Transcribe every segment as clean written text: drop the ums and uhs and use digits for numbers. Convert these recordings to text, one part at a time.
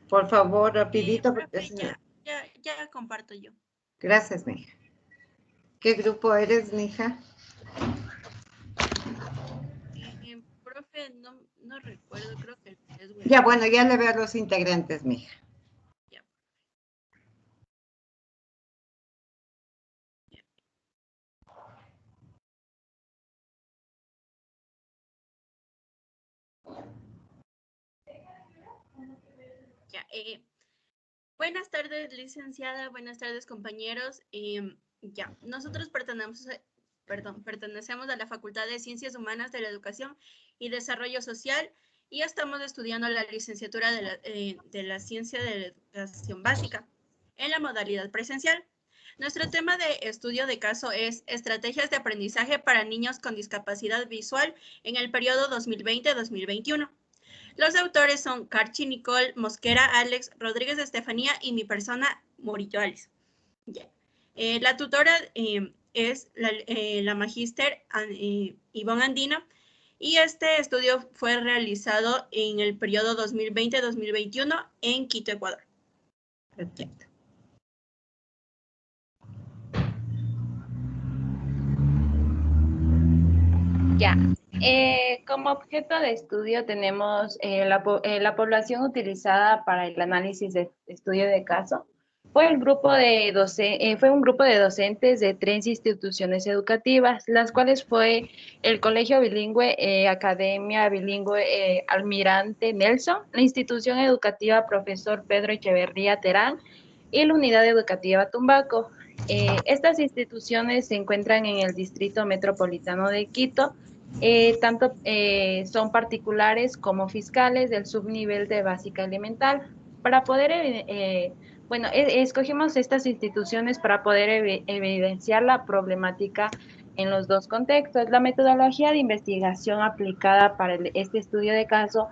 Por favor, rapidito. Porque Profe, ya comparto yo. Gracias, mija. ¿Qué grupo eres, mija? Profe, no recuerdo, creo que es Ya, bueno, ya le veo a los integrantes, mija. Ya. Ya, buenas tardes, licenciada. Buenas tardes, compañeros. Ya, nosotros pertenecemos a la Facultad de Ciencias Humanas de la Educación y Desarrollo Social y estamos estudiando la licenciatura de la Ciencia de la Educación Básica en la modalidad presencial. Nuestro tema de estudio de caso es estrategias de aprendizaje para niños con discapacidad visual en el periodo 2020-2021. Los autores son Carchi Nicole, Mosquera Alex, Rodríguez Estefanía y mi persona, Morillo Alice. Yeah. La tutora es la magíster Ivonne Andina y este estudio fue realizado en el periodo 2020-2021 en Quito, Ecuador. Perfecto. Ya. Como objeto de estudio tenemos la población utilizada para el análisis de estudio de caso. Fue un grupo de docentes de 3 instituciones educativas, las cuales fue el Colegio Bilingüe, Academia Bilingüe Almirante Nelson, la institución educativa Profesor Pedro Echeverría Terán y la Unidad Educativa Tumbaco. Estas instituciones se encuentran en el Distrito Metropolitano de Quito. Tanto son particulares como fiscales del subnivel de básica elemental. Para poder, escogimos estas instituciones para poder evidenciar la problemática en los dos contextos. La metodología de investigación aplicada para este estudio de caso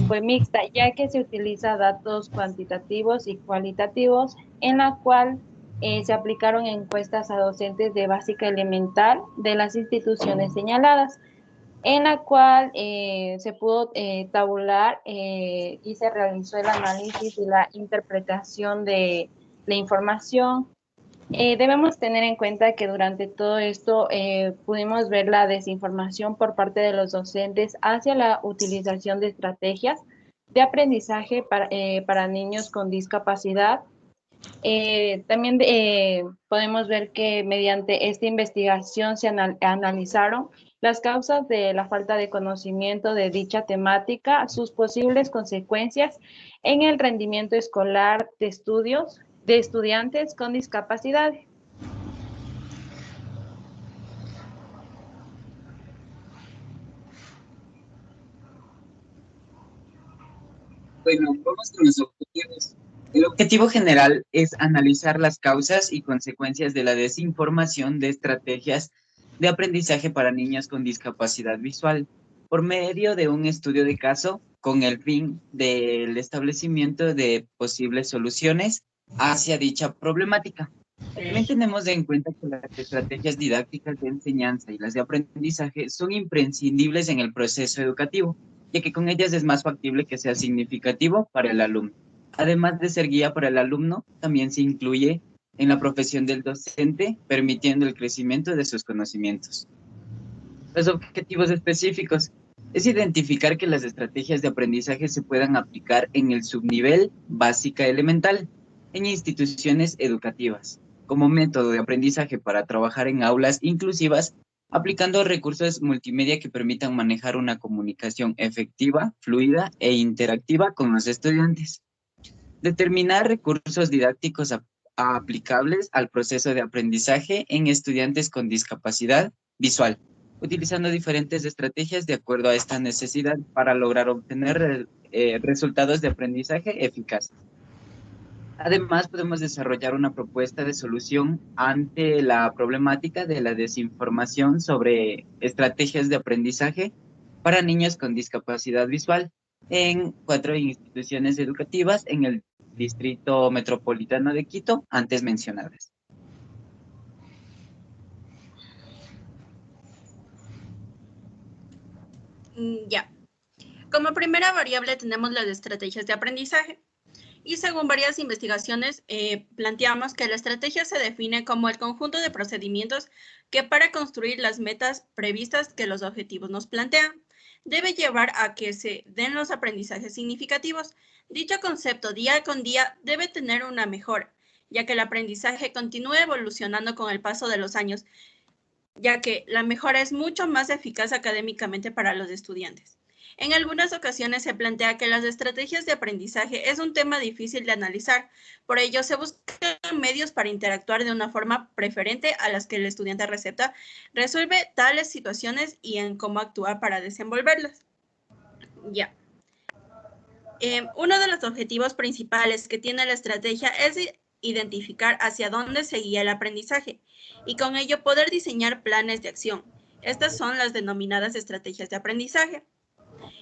fue mixta, ya que se utiliza datos cuantitativos y cualitativos, en la cual se aplicaron encuestas a docentes de básica elemental de las instituciones señaladas, en la cual se pudo tabular y se realizó el análisis y la interpretación de la información. Debemos tener en cuenta que durante todo esto pudimos ver la desinformación por parte de los docentes hacia la utilización de estrategias de aprendizaje para niños con discapacidad. También podemos ver que mediante esta investigación se analizaron las causas de la falta de conocimiento de dicha temática, sus posibles consecuencias en el rendimiento escolar de estudiantes con discapacidad. Bueno, vamos con los objetivos. El objetivo general es analizar las causas y consecuencias de la desinformación de estrategias de aprendizaje para niños con discapacidad visual por medio de un estudio de caso con el fin del establecimiento de posibles soluciones hacia dicha problemática. También tenemos en cuenta que las estrategias didácticas de enseñanza y las de aprendizaje son imprescindibles en el proceso educativo, ya que con ellas es más factible que sea significativo para el alumno. Además de ser guía para el alumno, también se incluye en la profesión del docente, permitiendo el crecimiento de sus conocimientos. Los objetivos específicos es identificar que las estrategias de aprendizaje se puedan aplicar en el subnivel básica elemental, en instituciones educativas, como método de aprendizaje para trabajar en aulas inclusivas, aplicando recursos multimedia que permitan manejar una comunicación efectiva, fluida e interactiva con los estudiantes. Determinar recursos didácticos aplicables al proceso de aprendizaje en estudiantes con discapacidad visual, utilizando diferentes estrategias de acuerdo a esta necesidad para lograr obtener resultados de aprendizaje eficaces. Además, podemos desarrollar una propuesta de solución ante la problemática de la desinformación sobre estrategias de aprendizaje para niños con discapacidad visual en 4 instituciones educativas en el Distrito Metropolitano de Quito, antes mencionadas. Ya. Como primera variable tenemos las estrategias de aprendizaje. Y según varias investigaciones, planteamos que la estrategia se define como el conjunto de procedimientos que para construir las metas previstas que los objetivos nos plantean, debe llevar a que se den los aprendizajes significativos. Dicho concepto día con día debe tener una mejora, ya que el aprendizaje continúa evolucionando con el paso de los años, ya que la mejora es mucho más eficaz académicamente para los estudiantes. En algunas ocasiones se plantea que las estrategias de aprendizaje es un tema difícil de analizar, por ello se buscan medios para interactuar de una forma preferente a las que el estudiante recepta resuelve tales situaciones y en cómo actuar para desenvolverlas. Ya. Uno de los objetivos principales que tiene la estrategia es identificar hacia dónde se guía el aprendizaje y con ello poder diseñar planes de acción. Estas son las denominadas estrategias de aprendizaje.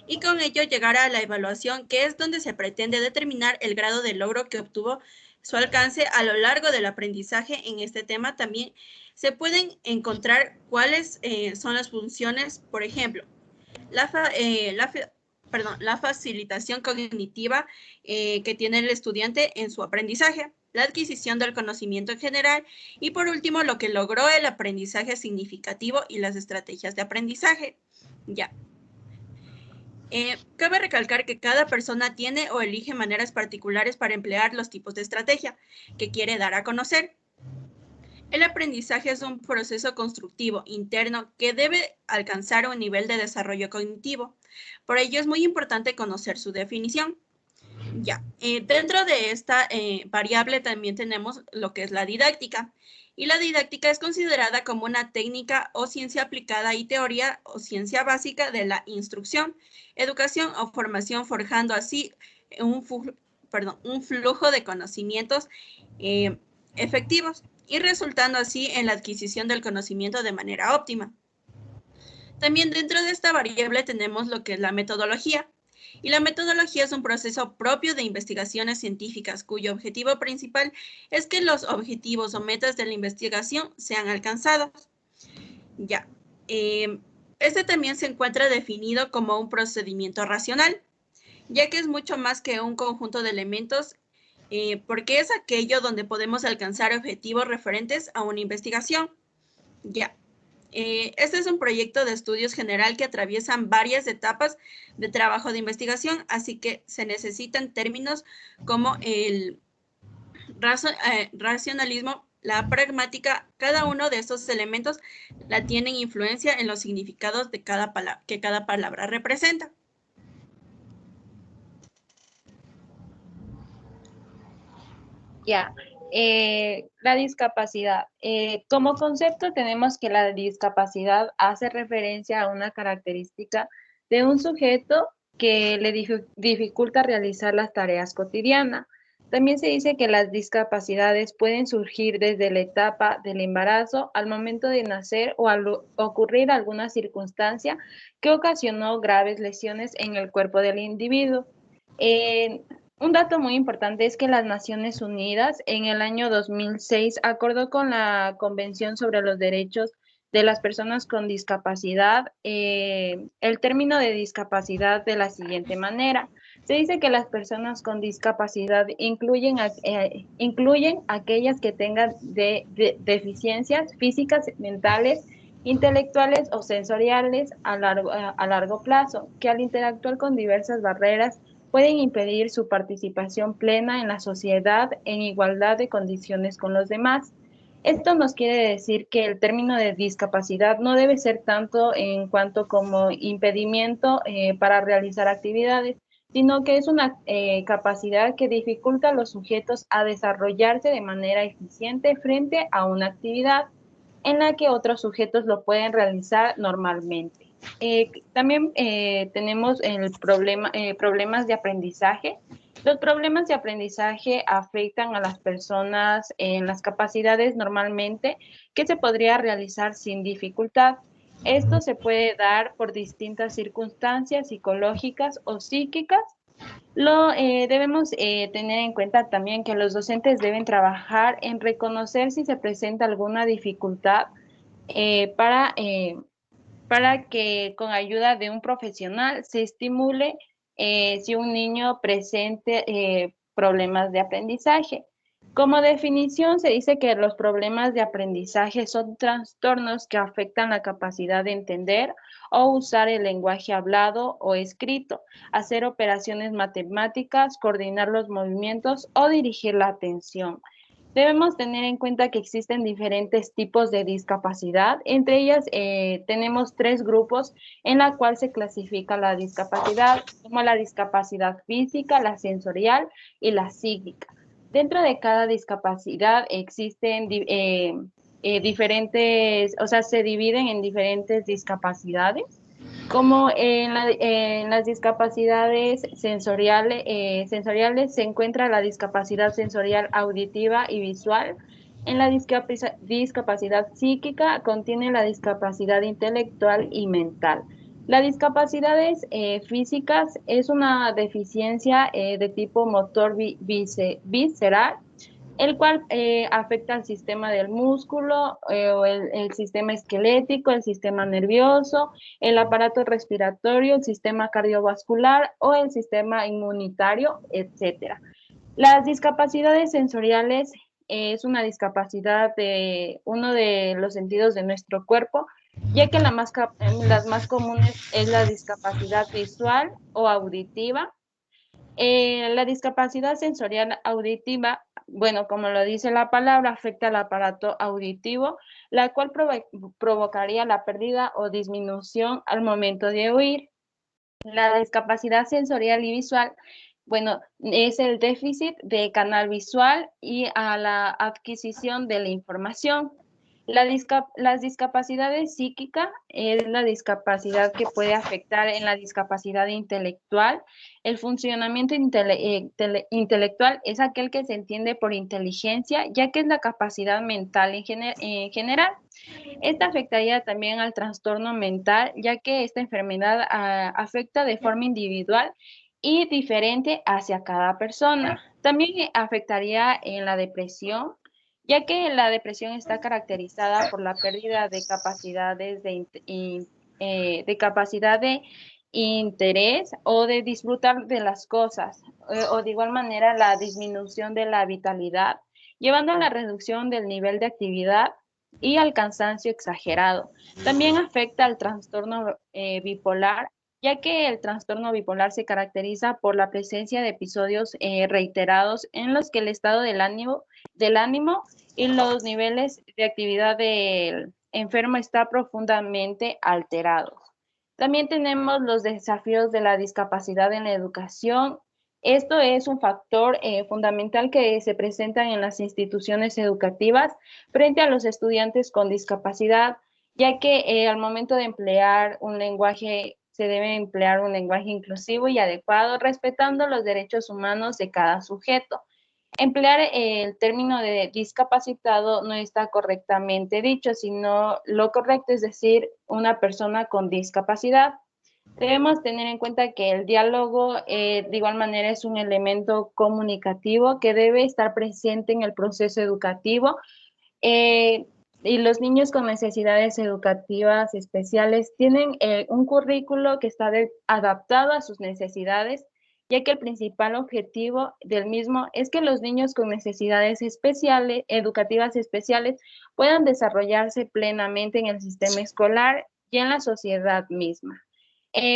Y con ello llegar a la evaluación, que es donde se pretende determinar el grado de logro que obtuvo su alcance a lo largo del aprendizaje. En este tema también se pueden encontrar cuáles son las funciones, por ejemplo, la facilitación cognitiva que tiene el estudiante en su aprendizaje, la adquisición del conocimiento en general y por último lo que logró el aprendizaje significativo y las estrategias de aprendizaje. Ya. Cabe recalcar que cada persona tiene o elige maneras particulares para emplear los tipos de estrategia que quiere dar a conocer. El aprendizaje es un proceso constructivo interno que debe alcanzar un nivel de desarrollo cognitivo. Por ello es muy importante conocer su definición. Ya, dentro de esta variable también tenemos lo que es la didáctica. Y la didáctica es considerada como una técnica o ciencia aplicada y teoría o ciencia básica de la instrucción, educación o formación, forjando así un flujo de conocimientos efectivos y resultando así en la adquisición del conocimiento de manera óptima. También dentro de esta variable tenemos lo que es la metodología. Y la metodología es un proceso propio de investigaciones científicas cuyo objetivo principal es que los objetivos o metas de la investigación sean alcanzados. Ya. Este también se encuentra definido como un procedimiento racional, ya que es mucho más que un conjunto de elementos, porque es aquello donde podemos alcanzar objetivos referentes a una investigación. Ya. Este es un proyecto de estudios general que atraviesan varias etapas de trabajo de investigación, así que se necesitan términos como el racionalismo, la pragmática. Cada uno de estos elementos la tienen influencia en los significados de que cada palabra representa. Ya. La discapacidad. Como concepto tenemos que la discapacidad hace referencia a una característica de un sujeto que le dificulta realizar las tareas cotidianas. También se dice que las discapacidades pueden surgir desde la etapa del embarazo al momento de nacer o al ocurrir alguna circunstancia que ocasionó graves lesiones en el cuerpo del individuo. Un dato muy importante es que las Naciones Unidas en el año 2006 acordó con la Convención sobre los Derechos de las Personas con Discapacidad el término de discapacidad de la siguiente manera. Se dice que las personas con discapacidad incluyen aquellas que tengan deficiencias físicas, mentales, intelectuales o sensoriales a largo plazo, que al interactuar con diversas barreras pueden impedir su participación plena en la sociedad en igualdad de condiciones con los demás. Esto nos quiere decir que el término de discapacidad no debe ser tanto en cuanto como impedimento para realizar actividades, sino que es una capacidad que dificulta a los sujetos a desarrollarse de manera eficiente frente a una actividad en la que otros sujetos lo pueden realizar normalmente. También tenemos problemas de aprendizaje. Los problemas de aprendizaje afectan a las personas en las capacidades normalmente que se podría realizar sin dificultad. Esto se puede dar por distintas circunstancias psicológicas o psíquicas. Debemos tener en cuenta también que los docentes deben trabajar en reconocer si se presenta alguna dificultad para que con ayuda de un profesional se estimule si un niño problemas de aprendizaje. Como definición, se dice que los problemas de aprendizaje son trastornos que afectan la capacidad de entender o usar el lenguaje hablado o escrito, hacer operaciones matemáticas, coordinar los movimientos o dirigir la atención. Debemos tener en cuenta que existen diferentes tipos de discapacidad. Entre ellas tenemos 3 grupos en la cual se clasifica la discapacidad, como la discapacidad física, la sensorial y la psíquica. Dentro de cada discapacidad existen diferentes, o sea, se dividen en diferentes discapacidades, como en las discapacidades sensoriales se encuentra la discapacidad sensorial auditiva y visual. En la discapacidad psíquica contiene la discapacidad intelectual y mental. Las discapacidades físicas es una deficiencia de tipo motor visceral, el cual afecta al sistema del músculo, o el sistema esquelético, el sistema nervioso, el aparato respiratorio, el sistema cardiovascular o el sistema inmunitario, etc. Las discapacidades sensoriales es una discapacidad de uno de los sentidos de nuestro cuerpo, ya que las más comunes es la discapacidad visual o auditiva. La discapacidad sensorial auditiva, bueno, como lo dice la palabra, afecta al aparato auditivo, la cual provocaría la pérdida o disminución al momento de oír. La discapacidad sensorial y visual, bueno, es el déficit de canal visual y a la adquisición de la información. Las discapacidades psíquicas es la discapacidad que puede afectar en la discapacidad intelectual. El funcionamiento intelectual es aquel que se entiende por inteligencia, ya que es la capacidad mental en general. Esta afectaría también al trastorno mental, ya que esta enfermedad afecta de forma individual y diferente hacia cada persona. También afectaría en la depresión, ya que la depresión está caracterizada por la pérdida de capacidades de capacidad de interés o de disfrutar de las cosas, o de igual manera la disminución de la vitalidad, llevando a la reducción del nivel de actividad y al cansancio exagerado. También afecta al trastorno bipolar, ya que el trastorno bipolar se caracteriza por la presencia de episodios reiterados en los que el estado del ánimo y los niveles de actividad del enfermo está profundamente alterados. También tenemos los desafíos de la discapacidad en la educación. Esto es un factor fundamental que se presenta en las instituciones educativas frente a los estudiantes con discapacidad, ya que al momento de emplear un lenguaje, se debe emplear un lenguaje inclusivo y adecuado, respetando los derechos humanos de cada sujeto. Emplear el término de discapacitado no está correctamente dicho, sino lo correcto es decir una persona con discapacidad. Debemos tener en cuenta que el diálogo de igual manera es un elemento comunicativo que debe estar presente en el proceso educativo, y los niños con necesidades educativas especiales tienen un currículo que está adaptado a sus necesidades, ya que el principal objetivo del mismo es que los niños con necesidades educativas especiales puedan desarrollarse plenamente en el sistema escolar y en la sociedad misma.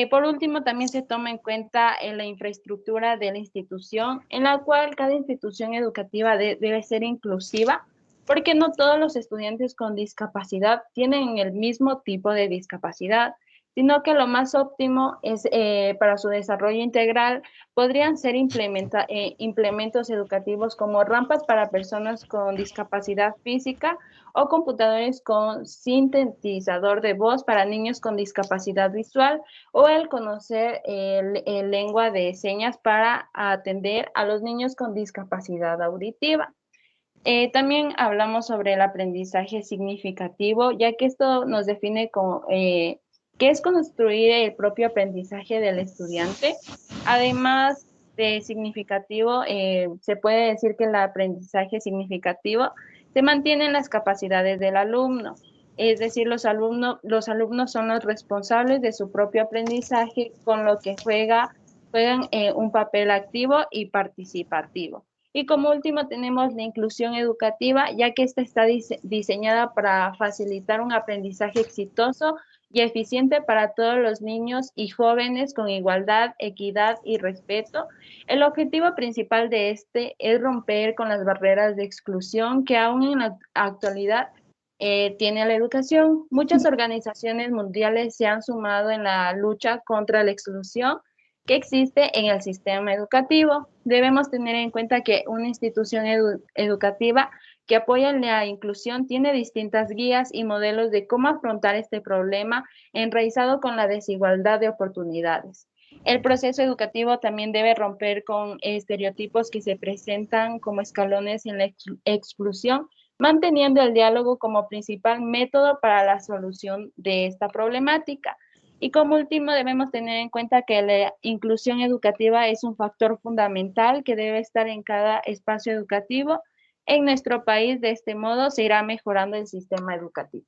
Por último, también se toma en cuenta la infraestructura de la institución, en la cual cada institución educativa debe ser inclusiva, porque no todos los estudiantes con discapacidad tienen el mismo tipo de discapacidad, sino que lo más óptimo es para su desarrollo integral podrían ser implementos educativos como rampas para personas con discapacidad física o computadores con sintetizador de voz para niños con discapacidad visual, o el conocer lengua de señas para atender a los niños con discapacidad auditiva. También hablamos sobre el aprendizaje significativo, ya que esto nos define como qué es construir el propio aprendizaje del estudiante. Además de significativo, se puede decir que el aprendizaje significativo se mantiene en las capacidades del alumno, es decir, los alumnos son los responsables de su propio aprendizaje, con lo que juega juegan un papel activo y participativo. Y como último tenemos la inclusión educativa, ya que esta está diseñada para facilitar un aprendizaje exitoso y eficiente para todos los niños y jóvenes con igualdad, equidad y respeto. El objetivo principal de este es romper con las barreras de exclusión que aún en la actualidad tiene la educación. Muchas organizaciones mundiales se han sumado en la lucha contra la exclusión que existe en el sistema educativo. Debemos tener en cuenta que una institución educativa que apoya la inclusión tiene distintas guías y modelos de cómo afrontar este problema enraizado con la desigualdad de oportunidades. El proceso educativo también debe romper con estereotipos que se presentan como escalones en la exclusión, manteniendo el diálogo como principal método para la solución de esta problemática. Y como último, debemos tener en cuenta que la inclusión educativa es un factor fundamental que debe estar en cada espacio educativo en nuestro país. De este modo, se irá mejorando el sistema educativo.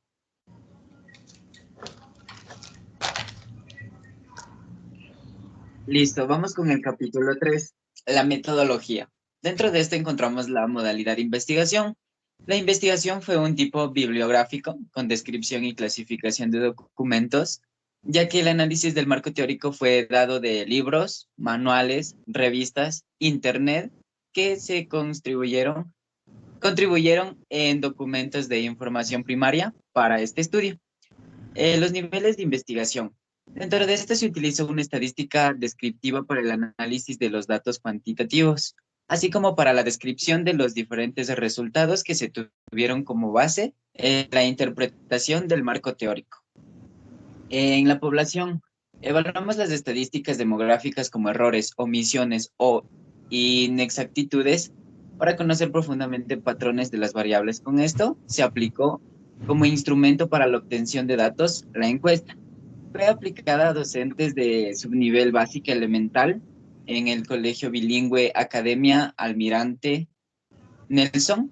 Listo, vamos con el capítulo 3, la metodología. Dentro de este encontramos la modalidad de investigación. La investigación fue un tipo bibliográfico con descripción y clasificación de documentos, ya que el análisis del marco teórico fue dado de libros, manuales, revistas, internet, que se contribuyeron en documentos de información primaria para este estudio. Los niveles de investigación. Dentro de este se utilizó una estadística descriptiva para el análisis de los datos cuantitativos, así como para la descripción de los diferentes resultados que se tuvieron como base en la interpretación del marco teórico. En la población, evaluamos las estadísticas demográficas como errores, omisiones o inexactitudes para conocer profundamente patrones de las variables. Con esto se aplicó como instrumento para la obtención de datos la encuesta. Fue aplicada a docentes de subnivel básica elemental en el Colegio Bilingüe Academia Almirante Nelson,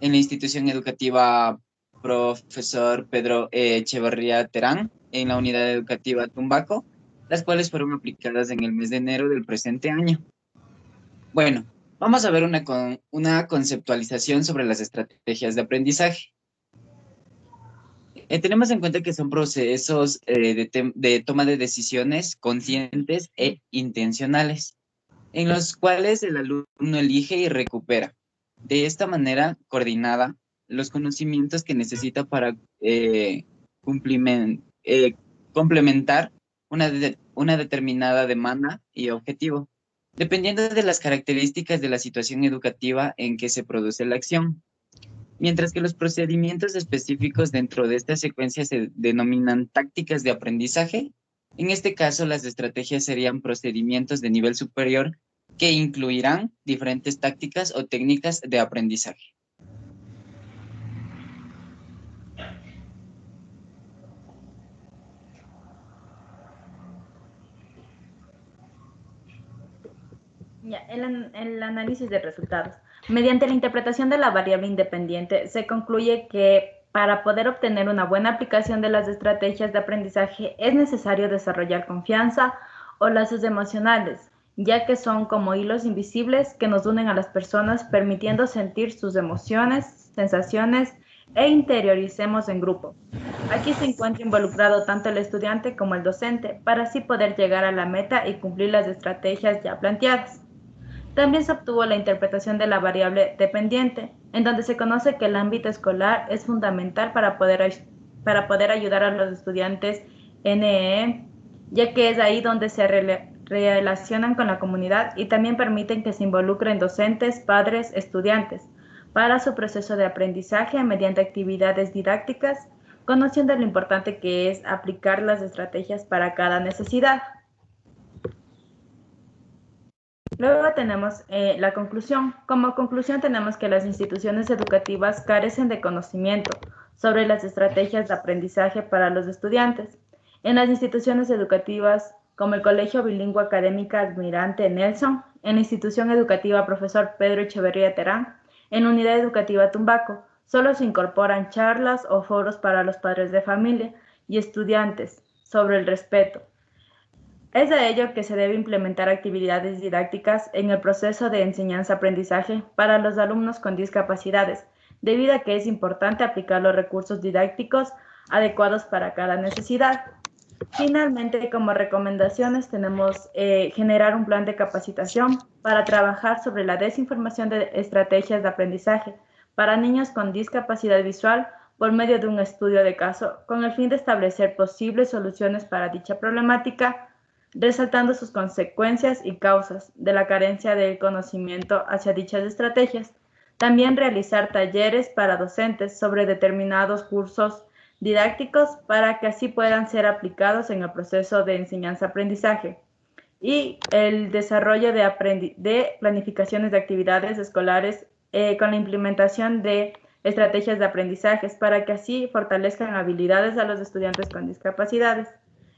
en la institución educativa Profesor Pedro Echeverría Terán, en la unidad educativa Tumbaco, las cuales fueron aplicadas en el mes de enero del presente año. Bueno, vamos a ver una conceptualización sobre las estrategias de aprendizaje. Tenemos en cuenta que son procesos de toma de decisiones conscientes e intencionales, en los cuales el alumno elige y recupera, de esta manera coordinada, los conocimientos que necesita para complementar una determinada demanda y objetivo, dependiendo de las características de la situación educativa en que se produce la acción. Mientras que los procedimientos específicos dentro de esta secuencia se denominan tácticas de aprendizaje. En este caso, las estrategias serían procedimientos de nivel superior que incluirán diferentes tácticas o técnicas de aprendizaje. El análisis de resultados. Mediante la interpretación de la variable independiente, se concluye que para poder obtener una buena aplicación de las estrategias de aprendizaje es necesario desarrollar confianza o lazos emocionales, ya que son como hilos invisibles que nos unen a las personas, permitiendo sentir sus emociones, sensaciones e interioricemos en grupo. Aquí se encuentra involucrado tanto el estudiante como el docente, para así poder llegar a la meta y cumplir las estrategias ya planteadas. También se obtuvo la interpretación de la variable dependiente, en donde se conoce que el ámbito escolar es fundamental para poder ayudar a los estudiantes NEE, ya que es ahí donde se relacionan con la comunidad y también permiten que se involucren docentes, padres, estudiantes, para su proceso de aprendizaje mediante actividades didácticas, conociendo lo importante que es aplicar las estrategias para cada necesidad. Luego tenemos la conclusión. Como conclusión tenemos que las instituciones educativas carecen de conocimiento sobre las estrategias de aprendizaje para los estudiantes. En las instituciones educativas como el Colegio Bilingüe Académica Almirante Nelson, en la institución educativa Profesor Pedro Echeverría Terán, en la unidad educativa Tumbaco, solo se incorporan charlas o foros para los padres de familia y estudiantes sobre el respeto, Es de ello que se debe implementar actividades didácticas en el proceso de enseñanza-aprendizaje para los alumnos con discapacidades, debido a que es importante aplicar los recursos didácticos adecuados para cada necesidad. Finalmente, como recomendaciones, tenemos generar un plan de capacitación para trabajar sobre la desinformación de estrategias de aprendizaje para niños con discapacidad visual por medio de un estudio de caso, con el fin de establecer posibles soluciones para dicha problemática, resaltando sus consecuencias y causas de la carencia de conocimiento hacia dichas estrategias. También realizar talleres para docentes sobre determinados cursos didácticos para que así puedan ser aplicados en el proceso de enseñanza-aprendizaje. Y el desarrollo de planificaciones de actividades escolares con la implementación de estrategias de aprendizajes para que así fortalezcan habilidades a los estudiantes con discapacidades.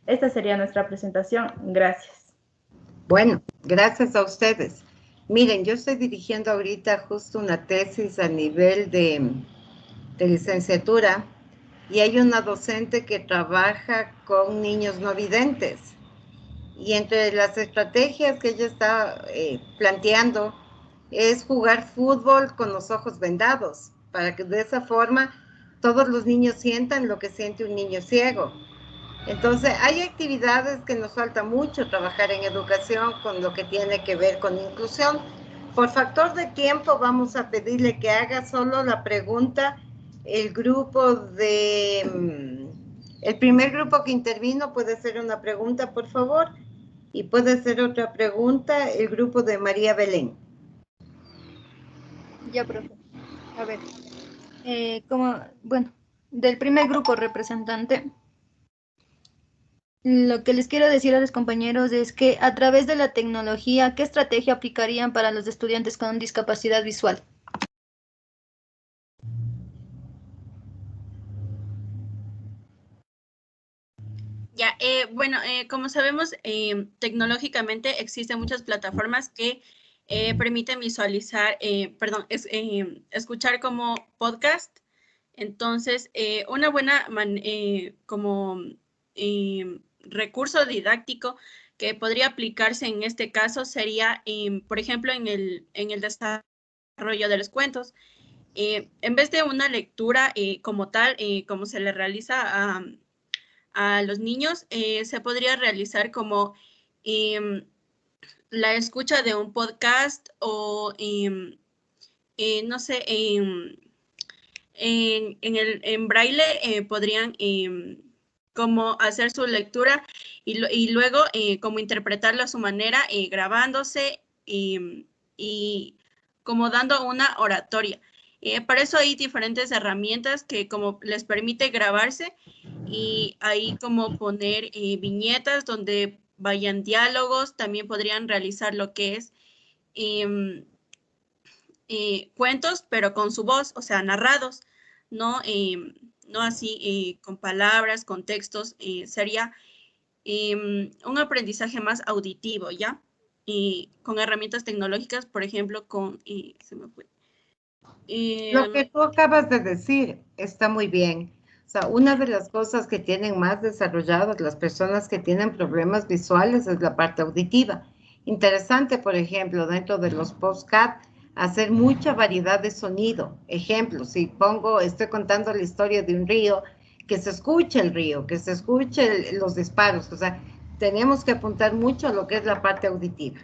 Esta sería nuestra presentación. Gracias. Bueno, gracias a ustedes. Miren, yo estoy dirigiendo ahorita justo una tesis a nivel de licenciatura y hay una docente que trabaja con niños no videntes. Y entre las estrategias que ella está planteando es jugar fútbol con los ojos vendados, para que de esa forma todos los niños sientan lo que siente un niño ciego. Entonces, hay actividades que nos falta mucho trabajar en educación con lo que tiene que ver con inclusión. Por factor de tiempo, vamos a pedirle que haga solo la pregunta el grupo de... El primer grupo que intervino puede hacer una pregunta, por favor, y puede hacer otra pregunta el grupo de María Belén. Ya, profe. A ver, del primer grupo representante, lo que les quiero decir a los compañeros es que a través de la tecnología, ¿qué estrategia aplicarían para los estudiantes con discapacidad visual? Ya, como sabemos, tecnológicamente existen muchas plataformas que permiten visualizar, escuchar como podcast. Entonces, una buena recurso didáctico que podría aplicarse en este caso sería, por ejemplo, en el desarrollo de los cuentos. En vez de una lectura como tal, como se le realiza a los niños, se podría realizar como la escucha de un podcast o, no sé, en braille podrían como hacer su lectura y luego como interpretarlo a su manera, grabándose y como dando una oratoria. Para eso hay diferentes herramientas que como les permite grabarse y ahí como poner viñetas donde vayan diálogos. También podrían realizar lo que es cuentos, pero con su voz, o sea, narrados, no así con palabras, con textos. Sería un aprendizaje más auditivo, ¿ya? Con herramientas tecnológicas, por ejemplo, se me fue. Lo que tú acabas de decir está muy bien. O sea, una de las cosas que tienen más desarrolladas las personas que tienen problemas visuales es la parte auditiva. Interesante, por ejemplo, dentro de los podcasts, hacer mucha variedad de sonido. Ejemplo, si estoy contando la historia de un río, que se escuche el río, que se escuche los disparos. O sea, tenemos que apuntar mucho a lo que es la parte auditiva.